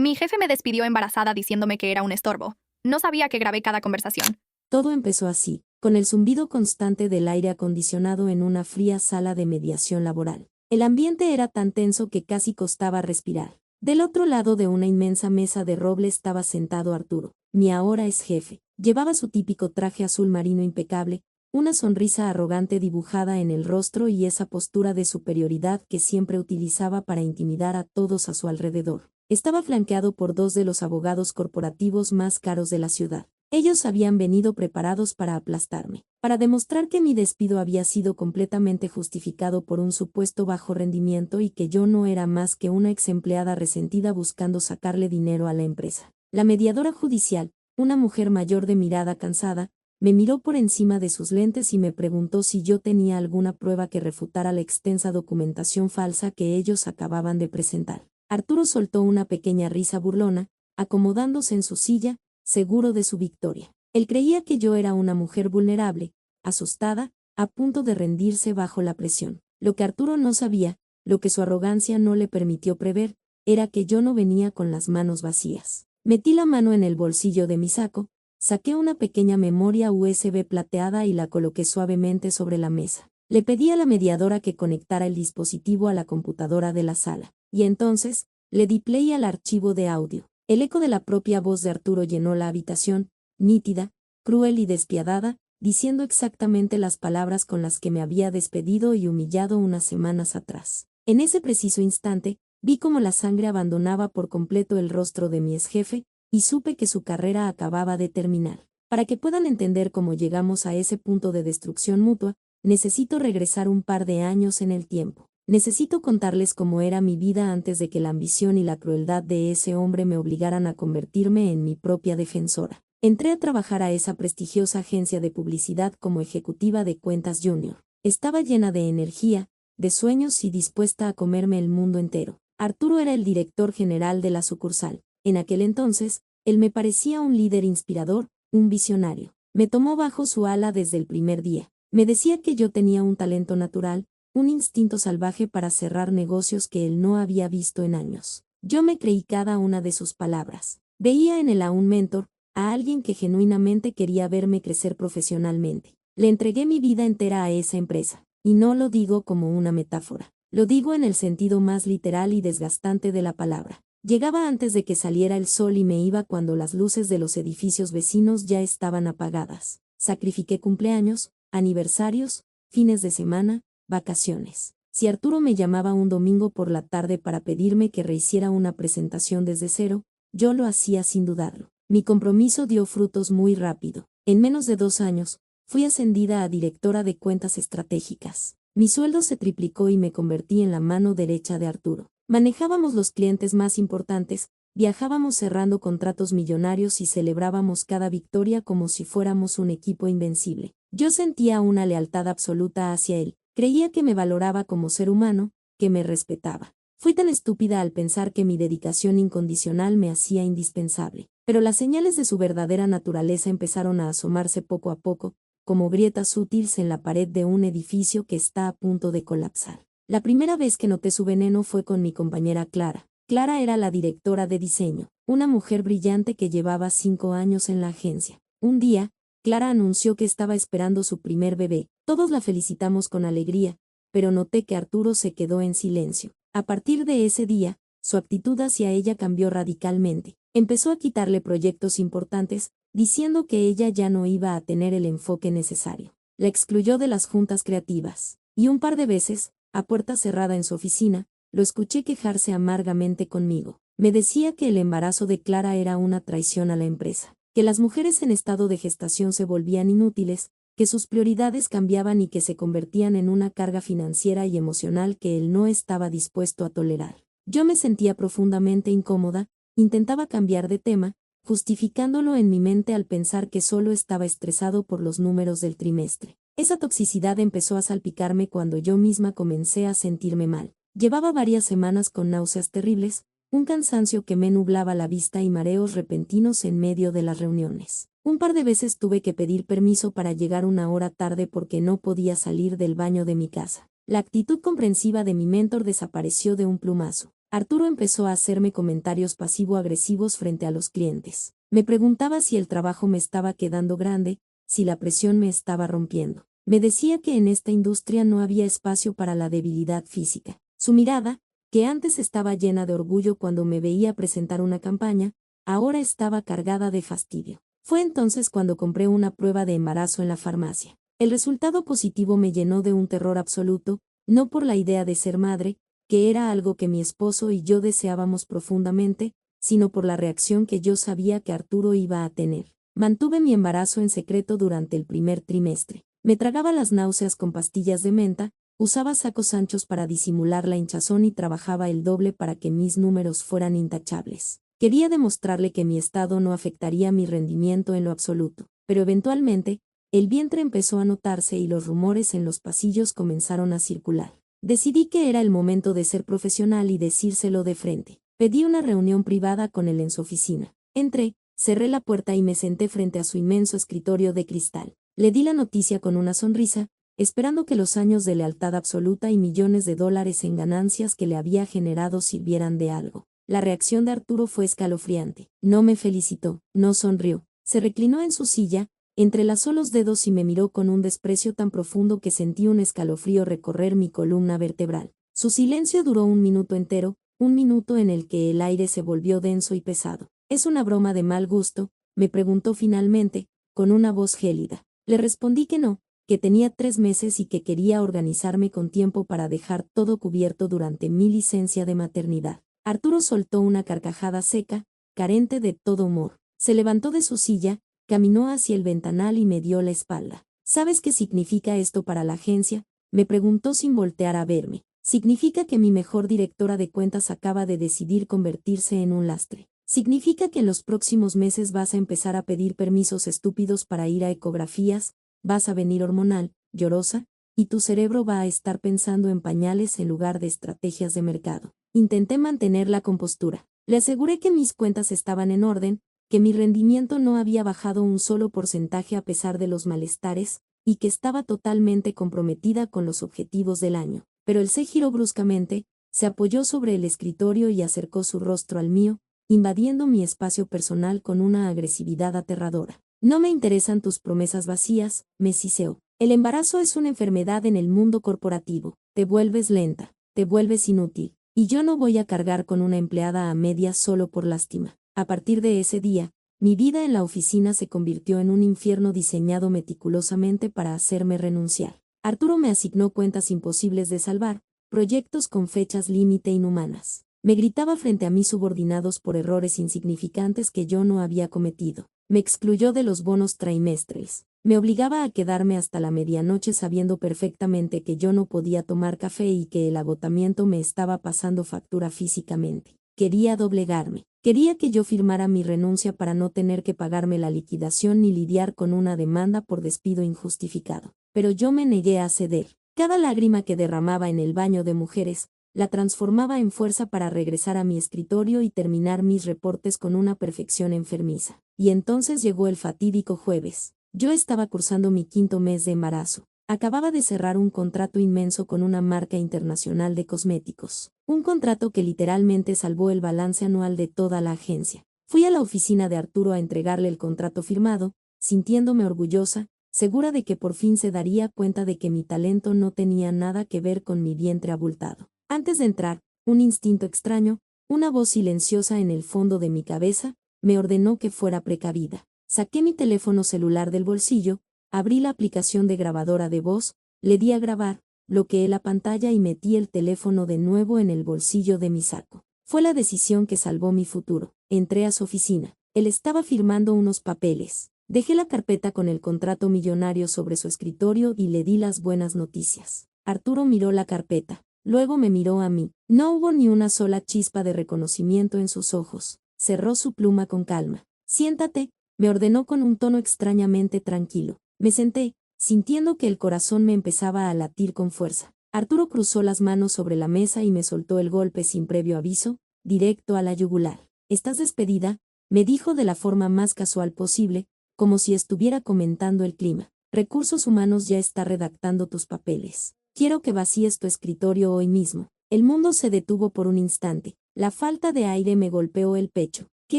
Mi jefe me despidió embarazada diciéndome que era un estorbo. No sabía que grabé cada conversación. Todo empezó así, con el zumbido constante del aire acondicionado en una fría sala de mediación laboral. El ambiente era tan tenso que casi costaba respirar. Del otro lado de una inmensa mesa de roble estaba sentado Arturo, mi ahora ex jefe. Llevaba su típico traje azul marino impecable, una sonrisa arrogante dibujada en el rostro y esa postura de superioridad que siempre utilizaba para intimidar a todos a su alrededor. Estaba flanqueado por dos de los abogados corporativos más caros de la ciudad. Ellos habían venido preparados para aplastarme, para demostrar que mi despido había sido completamente justificado por un supuesto bajo rendimiento y que yo no era más que una ex empleada resentida buscando sacarle dinero a la empresa. La mediadora judicial, una mujer mayor de mirada cansada, me miró por encima de sus lentes y me preguntó si yo tenía alguna prueba que refutara la extensa documentación falsa que ellos acababan de presentar. Arturo soltó una pequeña risa burlona, acomodándose en su silla, seguro de su victoria. Él creía que yo era una mujer vulnerable, asustada, a punto de rendirse bajo la presión. Lo que Arturo no sabía, lo que su arrogancia no le permitió prever, era que yo no venía con las manos vacías. Metí la mano en el bolsillo de mi saco, saqué una pequeña memoria USB plateada y la coloqué suavemente sobre la mesa. Le pedí a la mediadora que conectara el dispositivo a la computadora de la sala, y entonces, le di play al archivo de audio. El eco de la propia voz de Arturo llenó la habitación, nítida, cruel y despiadada, diciendo exactamente las palabras con las que me había despedido y humillado unas semanas atrás. En ese preciso instante, vi cómo la sangre abandonaba por completo el rostro de mi exjefe, y supe que su carrera acababa de terminar. Para que puedan entender cómo llegamos a ese punto de destrucción mutua, necesito regresar un par de años en el tiempo. Necesito contarles cómo era mi vida antes de que la ambición y la crueldad de ese hombre me obligaran a convertirme en mi propia defensora. Entré a trabajar a esa prestigiosa agencia de publicidad como ejecutiva de cuentas junior. Estaba llena de energía, de sueños y dispuesta a comerme el mundo entero. Arturo era el director general de la sucursal. En aquel entonces, él me parecía un líder inspirador, un visionario. Me tomó bajo su ala desde el primer día. Me decía que yo tenía un talento natural, un instinto salvaje para cerrar negocios que él no había visto en años. Yo me creí cada una de sus palabras. Veía en él a un mentor, a alguien que genuinamente quería verme crecer profesionalmente. Le entregué mi vida entera a esa empresa, y no lo digo como una metáfora. Lo digo en el sentido más literal y desgastante de la palabra. Llegaba antes de que saliera el sol y me iba cuando las luces de los edificios vecinos ya estaban apagadas. Sacrifiqué cumpleaños, aniversarios, fines de semana, vacaciones. Si Arturo me llamaba un domingo por la tarde para pedirme que rehiciera una presentación desde cero, yo lo hacía sin dudarlo. Mi compromiso dio frutos muy rápido. En menos de 2 años, fui ascendida a directora de cuentas estratégicas. Mi sueldo se triplicó y me convertí en la mano derecha de Arturo. Manejábamos los clientes más importantes, viajábamos cerrando contratos millonarios y celebrábamos cada victoria como si fuéramos un equipo invencible. Yo sentía una lealtad absoluta hacia él. Creía que me valoraba como ser humano, que me respetaba. Fui tan estúpida al pensar que mi dedicación incondicional me hacía indispensable. Pero las señales de su verdadera naturaleza empezaron a asomarse poco a poco, como grietas sutiles en la pared de un edificio que está a punto de colapsar. La primera vez que noté su veneno fue con mi compañera Clara. Clara era la directora de diseño, una mujer brillante que llevaba 5 años en la agencia. Un día, Clara anunció que estaba esperando su primer bebé. Todos la felicitamos con alegría, pero noté que Arturo se quedó en silencio. A partir de ese día, su actitud hacia ella cambió radicalmente. Empezó a quitarle proyectos importantes, diciendo que ella ya no iba a tener el enfoque necesario. La excluyó de las juntas creativas. Y un par de veces, a puerta cerrada en su oficina, lo escuché quejarse amargamente conmigo. Me decía que el embarazo de Clara era una traición a la empresa, que las mujeres en estado de gestación se volvían inútiles, que sus prioridades cambiaban y que se convertían en una carga financiera y emocional que él no estaba dispuesto a tolerar. Yo me sentía profundamente incómoda, intentaba cambiar de tema, justificándolo en mi mente al pensar que solo estaba estresado por los números del trimestre. Esa toxicidad empezó a salpicarme cuando yo misma comencé a sentirme mal. Llevaba varias semanas con náuseas terribles, un cansancio que me nublaba la vista y mareos repentinos en medio de las reuniones. Un par de veces tuve que pedir permiso para llegar una hora tarde porque no podía salir del baño de mi casa. La actitud comprensiva de mi mentor desapareció de un plumazo. Arturo empezó a hacerme comentarios pasivo-agresivos frente a los clientes. Me preguntaba si el trabajo me estaba quedando grande, si la presión me estaba rompiendo. Me decía que en esta industria no había espacio para la debilidad física. Su mirada, que antes estaba llena de orgullo cuando me veía presentar una campaña, ahora estaba cargada de fastidio. Fue entonces cuando compré una prueba de embarazo en la farmacia. El resultado positivo me llenó de un terror absoluto, no por la idea de ser madre, que era algo que mi esposo y yo deseábamos profundamente, sino por la reacción que yo sabía que Arturo iba a tener. Mantuve mi embarazo en secreto durante el primer trimestre. Me tragaba las náuseas con pastillas de menta, usaba sacos anchos para disimular la hinchazón y trabajaba el doble para que mis números fueran intachables. Quería demostrarle que mi estado no afectaría mi rendimiento en lo absoluto, pero eventualmente, el vientre empezó a notarse y los rumores en los pasillos comenzaron a circular. Decidí que era el momento de ser profesional y decírselo de frente. Pedí una reunión privada con él en su oficina. Entré, cerré la puerta y me senté frente a su inmenso escritorio de cristal. Le di la noticia con una sonrisa, esperando que los años de lealtad absoluta y millones de dólares en ganancias que le había generado sirvieran de algo. La reacción de Arturo fue escalofriante. No me felicitó, no sonrió. Se reclinó en su silla, entrelazó los dedos y me miró con un desprecio tan profundo que sentí un escalofrío recorrer mi columna vertebral. Su silencio duró un minuto entero, un minuto en el que el aire se volvió denso y pesado. ¿Es una broma de mal gusto?, me preguntó finalmente, con una voz gélida. Le respondí que no, que tenía 3 meses y que quería organizarme con tiempo para dejar todo cubierto durante mi licencia de maternidad. Arturo soltó una carcajada seca, carente de todo humor. Se levantó de su silla, caminó hacia el ventanal y me dio la espalda. ¿Sabes qué significa esto para la agencia?, me preguntó sin voltear a verme. Significa que mi mejor directora de cuentas acaba de decidir convertirse en un lastre. Significa que en los próximos meses vas a empezar a pedir permisos estúpidos para ir a ecografías, vas a venir hormonal, llorosa, y tu cerebro va a estar pensando en pañales en lugar de estrategias de mercado. Intenté mantener la compostura. Le aseguré que mis cuentas estaban en orden, que mi rendimiento no había bajado un solo porcentaje a pesar de los malestares, y que estaba totalmente comprometida con los objetivos del año. Pero él se giró bruscamente, se apoyó sobre el escritorio y acercó su rostro al mío, invadiendo mi espacio personal con una agresividad aterradora. No me interesan tus promesas vacías, me siseó. El embarazo es una enfermedad en el mundo corporativo. Te vuelves lenta, te vuelves inútil, y yo no voy a cargar con una empleada a medias solo por lástima. A partir de ese día, mi vida en la oficina se convirtió en un infierno diseñado meticulosamente para hacerme renunciar. Arturo me asignó cuentas imposibles de salvar, proyectos con fechas límite inhumanas. Me gritaba frente a mis subordinados por errores insignificantes que yo no había cometido. Me excluyó de los bonos trimestres. Me obligaba a quedarme hasta la medianoche sabiendo perfectamente que yo no podía tomar café y que el agotamiento me estaba pasando factura físicamente. Quería doblegarme. Quería que yo firmara mi renuncia para no tener que pagarme la liquidación ni lidiar con una demanda por despido injustificado. Pero yo me negué a ceder. Cada lágrima que derramaba en el baño de mujeres, la transformaba en fuerza para regresar a mi escritorio y terminar mis reportes con una perfección enfermiza. Y entonces llegó el fatídico jueves. Yo estaba cursando mi 5º mes de embarazo. Acababa de cerrar un contrato inmenso con una marca internacional de cosméticos. Un contrato que literalmente salvó el balance anual de toda la agencia. Fui a la oficina de Arturo a entregarle el contrato firmado, sintiéndome orgullosa, segura de que por fin se daría cuenta de que mi talento no tenía nada que ver con mi vientre abultado. Antes de entrar, un instinto extraño, una voz silenciosa en el fondo de mi cabeza, me ordenó que fuera precavida. Saqué mi teléfono celular del bolsillo, abrí la aplicación de grabadora de voz, le di a grabar, bloqueé la pantalla y metí el teléfono de nuevo en el bolsillo de mi saco. Fue la decisión que salvó mi futuro. Entré a su oficina. Él estaba firmando unos papeles. Dejé la carpeta con el contrato millonario sobre su escritorio y le di las buenas noticias. Arturo miró la carpeta. Luego me miró a mí. No hubo ni una sola chispa de reconocimiento en sus ojos. Cerró su pluma con calma. Siéntate, me ordenó con un tono extrañamente tranquilo. Me senté, sintiendo que el corazón me empezaba a latir con fuerza. Arturo cruzó las manos sobre la mesa y me soltó el golpe sin previo aviso, directo a la yugular. «¿Estás despedida?», me dijo de la forma más casual posible, como si estuviera comentando el clima. «Recursos Humanos ya está redactando tus papeles. Quiero que vacíes tu escritorio hoy mismo». El mundo se detuvo por un instante. La falta de aire me golpeó el pecho. ¿Qué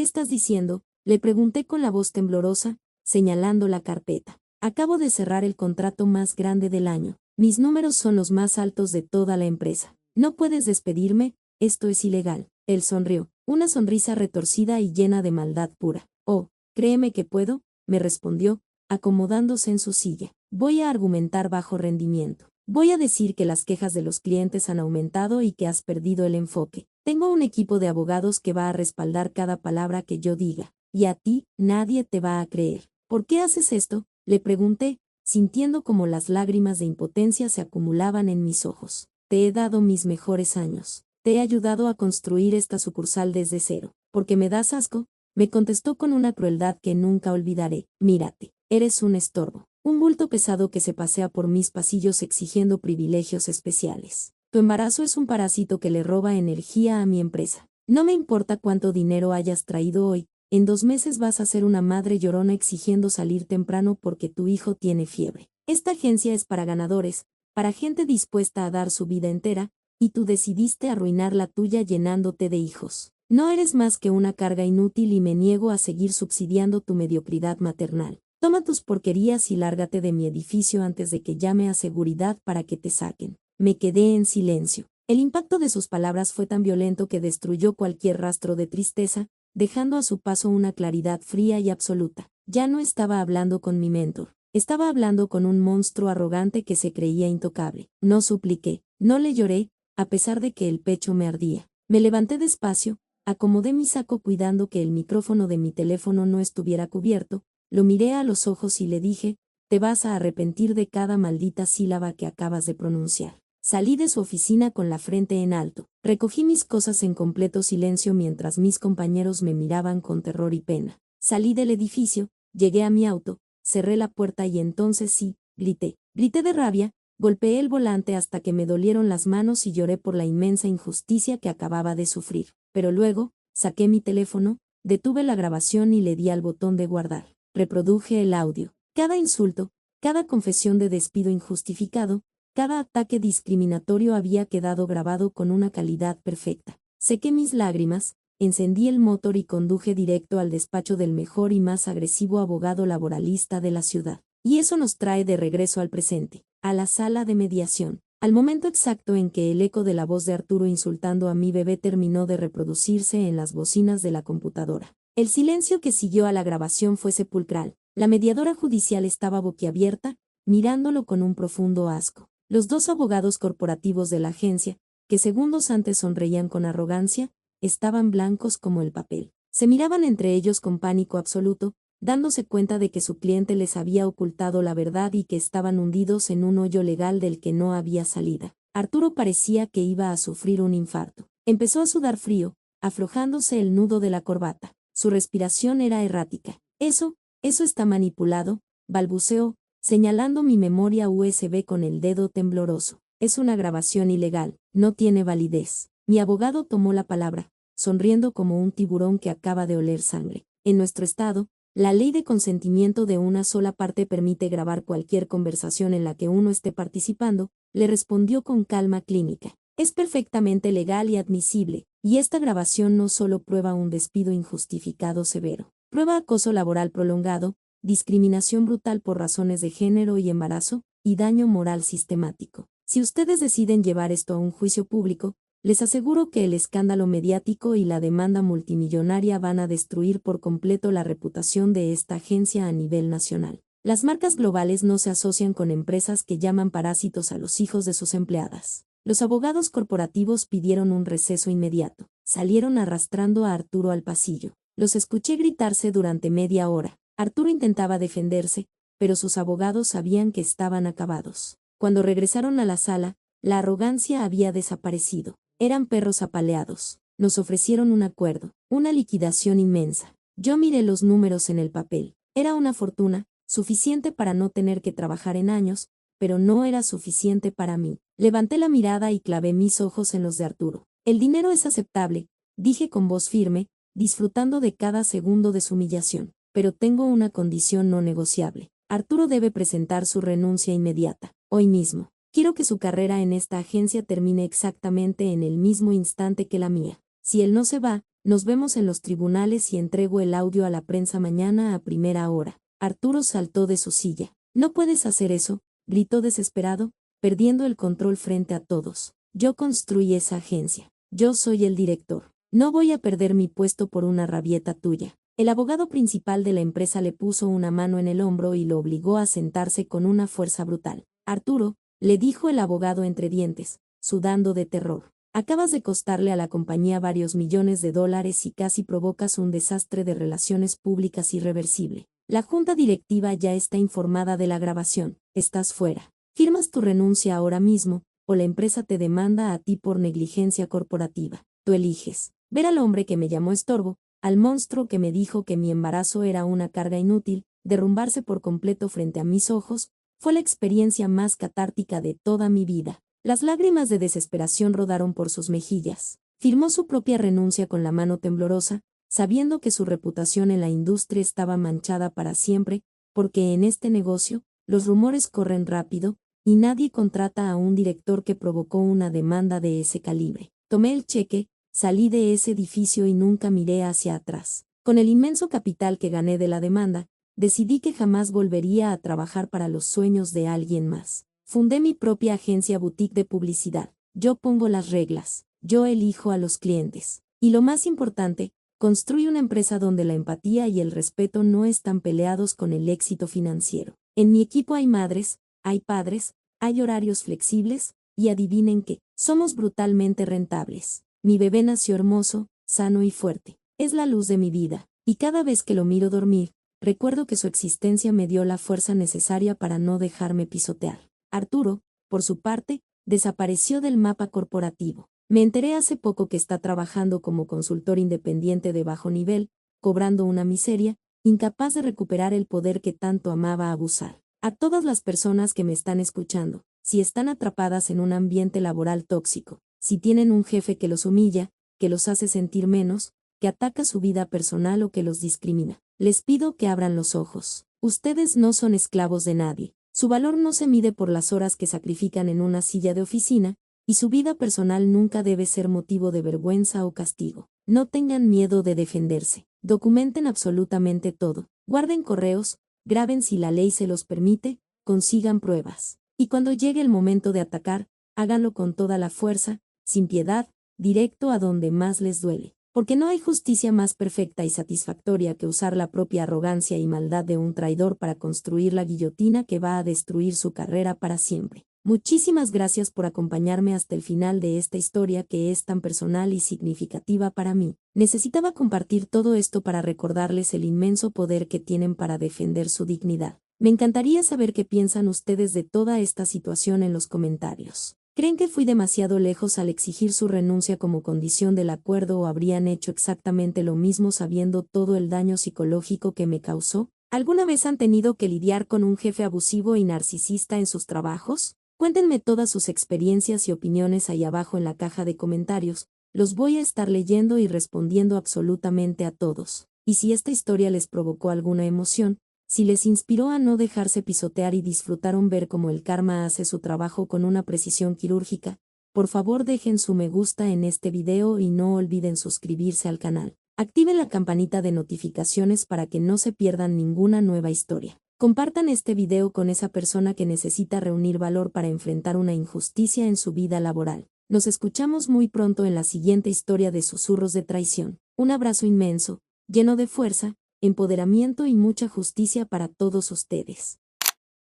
estás diciendo?, le pregunté con la voz temblorosa, señalando la carpeta. Acabo de cerrar el contrato más grande del año. Mis números son los más altos de toda la empresa. No puedes despedirme, esto es ilegal. Él sonrió, una sonrisa retorcida y llena de maldad pura. Oh, créeme que puedo, me respondió, acomodándose en su silla. Voy a argumentar bajo rendimiento. Voy a decir que las quejas de los clientes han aumentado y que has perdido el enfoque. Tengo un equipo de abogados que va a respaldar cada palabra que yo diga. Y a ti, nadie te va a creer. ¿Por qué haces esto?, le pregunté, sintiendo como las lágrimas de impotencia se acumulaban en mis ojos. Te he dado mis mejores años. Te he ayudado a construir esta sucursal desde cero. ¿Porque me das asco?, me contestó con una crueldad que nunca olvidaré. Mírate, eres un estorbo. Un bulto pesado que se pasea por mis pasillos exigiendo privilegios especiales. Tu embarazo es un parásito que le roba energía a mi empresa. No me importa cuánto dinero hayas traído hoy, en 2 meses vas a ser una madre llorona exigiendo salir temprano porque tu hijo tiene fiebre. Esta agencia es para ganadores, para gente dispuesta a dar su vida entera, y tú decidiste arruinar la tuya llenándote de hijos. No eres más que una carga inútil y me niego a seguir subsidiando tu mediocridad maternal. Toma tus porquerías y lárgate de mi edificio antes de que llame a seguridad para que te saquen. Me quedé en silencio. El impacto de sus palabras fue tan violento que destruyó cualquier rastro de tristeza, dejando a su paso una claridad fría y absoluta. Ya no estaba hablando con mi mentor. Estaba hablando con un monstruo arrogante que se creía intocable. No supliqué, no le lloré, a pesar de que el pecho me ardía. Me levanté despacio, acomodé mi saco cuidando que el micrófono de mi teléfono no estuviera cubierto, lo miré a los ojos y le dije, te vas a arrepentir de cada maldita sílaba que acabas de pronunciar. Salí de su oficina con la frente en alto. Recogí mis cosas en completo silencio mientras mis compañeros me miraban con terror y pena. Salí del edificio, llegué a mi auto, cerré la puerta y entonces sí, grité. Grité de rabia, golpeé el volante hasta que me dolieron las manos y lloré por la inmensa injusticia que acababa de sufrir. Pero luego, saqué mi teléfono, detuve la grabación y le di al botón de guardar. Reproduje el audio. Cada insulto, cada confesión de despido injustificado, cada ataque discriminatorio había quedado grabado con una calidad perfecta. Sequé mis lágrimas, encendí el motor y conduje directo al despacho del mejor y más agresivo abogado laboralista de la ciudad. Y eso nos trae de regreso al presente, a la sala de mediación, al momento exacto en que el eco de la voz de Arturo insultando a mi bebé terminó de reproducirse en las bocinas de la computadora. El silencio que siguió a la grabación fue sepulcral. La mediadora judicial estaba boquiabierta, mirándolo con un profundo asco. Los 2 abogados corporativos de la agencia, que segundos antes sonreían con arrogancia, estaban blancos como el papel. Se miraban entre ellos con pánico absoluto, dándose cuenta de que su cliente les había ocultado la verdad y que estaban hundidos en un hoyo legal del que no había salida. Arturo parecía que iba a sufrir un infarto. Empezó a sudar frío, aflojándose el nudo de la corbata. Su respiración era errática. Eso está manipulado, balbuceó, señalando mi memoria USB con el dedo tembloroso. Es una grabación ilegal, no tiene validez. Mi abogado tomó la palabra, sonriendo como un tiburón que acaba de oler sangre. En nuestro estado, la ley de consentimiento de una sola parte permite grabar cualquier conversación en la que uno esté participando, le respondió con calma clínica. Es perfectamente legal y admisible, y esta grabación no solo prueba un despido injustificado severo, prueba acoso laboral prolongado, discriminación brutal por razones de género y embarazo, y daño moral sistemático. Si ustedes deciden llevar esto a un juicio público, les aseguro que el escándalo mediático y la demanda multimillonaria van a destruir por completo la reputación de esta agencia a nivel nacional. Las marcas globales no se asocian con empresas que llaman parásitos a los hijos de sus empleadas. Los abogados corporativos pidieron un receso inmediato. Salieron arrastrando a Arturo al pasillo. Los escuché gritarse durante media hora. Arturo intentaba defenderse, pero sus abogados sabían que estaban acabados. Cuando regresaron a la sala, la arrogancia había desaparecido. Eran perros apaleados. Nos ofrecieron un acuerdo, una liquidación inmensa. Yo miré los números en el papel. Era una fortuna, suficiente para no tener que trabajar en años, pero no era suficiente para mí. Levanté la mirada y clavé mis ojos en los de Arturo. El dinero es aceptable, dije con voz firme, disfrutando de cada segundo de su humillación. Pero tengo una condición no negociable. Arturo debe presentar su renuncia inmediata, hoy mismo. Quiero que su carrera en esta agencia termine exactamente en el mismo instante que la mía. Si él no se va, nos vemos en los tribunales y entrego el audio a la prensa mañana a primera hora. Arturo saltó de su silla. No puedes hacer eso, gritó desesperado, perdiendo el control frente a todos. Yo construí esa agencia. Yo soy el director. No voy a perder mi puesto por una rabieta tuya. El abogado principal de la empresa le puso una mano en el hombro y lo obligó a sentarse con una fuerza brutal. Arturo, le dijo el abogado entre dientes, sudando de terror. Acabas de costarle a la compañía varios millones de dólares y casi provocas un desastre de relaciones públicas irreversible. La junta directiva ya está informada de la grabación. Estás fuera. Firmas tu renuncia ahora mismo, o la empresa te demanda a ti por negligencia corporativa. Tú eliges. Ver al hombre que me llamó estorbo, al monstruo que me dijo que mi embarazo era una carga inútil, derrumbarse por completo frente a mis ojos, fue la experiencia más catártica de toda mi vida. Las lágrimas de desesperación rodaron por sus mejillas. Firmó su propia renuncia con la mano temblorosa, sabiendo que su reputación en la industria estaba manchada para siempre, porque en este negocio, los rumores corren rápido, y nadie contrata a un director que provocó una demanda de ese calibre. Tomé el cheque, salí de ese edificio y nunca miré hacia atrás. Con el inmenso capital que gané de la demanda, decidí que jamás volvería a trabajar para los sueños de alguien más. Fundé mi propia agencia boutique de publicidad. Yo pongo las reglas. Yo elijo a los clientes. Y lo más importante, construí una empresa donde la empatía y el respeto no están peleados con el éxito financiero. En mi equipo hay madres, hay padres, hay horarios flexibles, y adivinen qué, somos brutalmente rentables. Mi bebé nació hermoso, sano y fuerte. Es la luz de mi vida, y cada vez que lo miro dormir, recuerdo que su existencia me dio la fuerza necesaria para no dejarme pisotear. Arturo, por su parte, desapareció del mapa corporativo. Me enteré hace poco que está trabajando como consultor independiente de bajo nivel, cobrando una miseria, incapaz de recuperar el poder que tanto amaba abusar. A todas las personas que me están escuchando, si están atrapadas en un ambiente laboral tóxico, si tienen un jefe que los humilla, que los hace sentir menos, que ataca su vida personal o que los discrimina, les pido que abran los ojos. Ustedes no son esclavos de nadie. Su valor no se mide por las horas que sacrifican en una silla de oficina, y su vida personal nunca debe ser motivo de vergüenza o castigo. No tengan miedo de defenderse. Documenten absolutamente todo. Guarden correos, graben si la ley se los permite, consigan pruebas. Y cuando llegue el momento de atacar, háganlo con toda la fuerza, sin piedad, directo a donde más les duele. Porque no hay justicia más perfecta y satisfactoria que usar la propia arrogancia y maldad de un traidor para construir la guillotina que va a destruir su carrera para siempre. Muchísimas gracias por acompañarme hasta el final de esta historia que es tan personal y significativa para mí. Necesitaba compartir todo esto para recordarles el inmenso poder que tienen para defender su dignidad. Me encantaría saber qué piensan ustedes de toda esta situación en los comentarios. ¿Creen que fui demasiado lejos al exigir su renuncia como condición del acuerdo o habrían hecho exactamente lo mismo sabiendo todo el daño psicológico que me causó? ¿Alguna vez han tenido que lidiar con un jefe abusivo y narcisista en sus trabajos? Cuéntenme todas sus experiencias y opiniones ahí abajo en la caja de comentarios. Los voy a estar leyendo y respondiendo absolutamente a todos. Y si esta historia les provocó alguna emoción, si les inspiró a no dejarse pisotear y disfrutaron ver cómo el karma hace su trabajo con una precisión quirúrgica, por favor dejen su me gusta en este video y no olviden suscribirse al canal. Activen la campanita de notificaciones para que no se pierdan ninguna nueva historia. Compartan este video con esa persona que necesita reunir valor para enfrentar una injusticia en su vida laboral. Nos escuchamos muy pronto en la siguiente historia de Susurros de Traición. Un abrazo inmenso, lleno de fuerza, empoderamiento y mucha justicia para todos ustedes.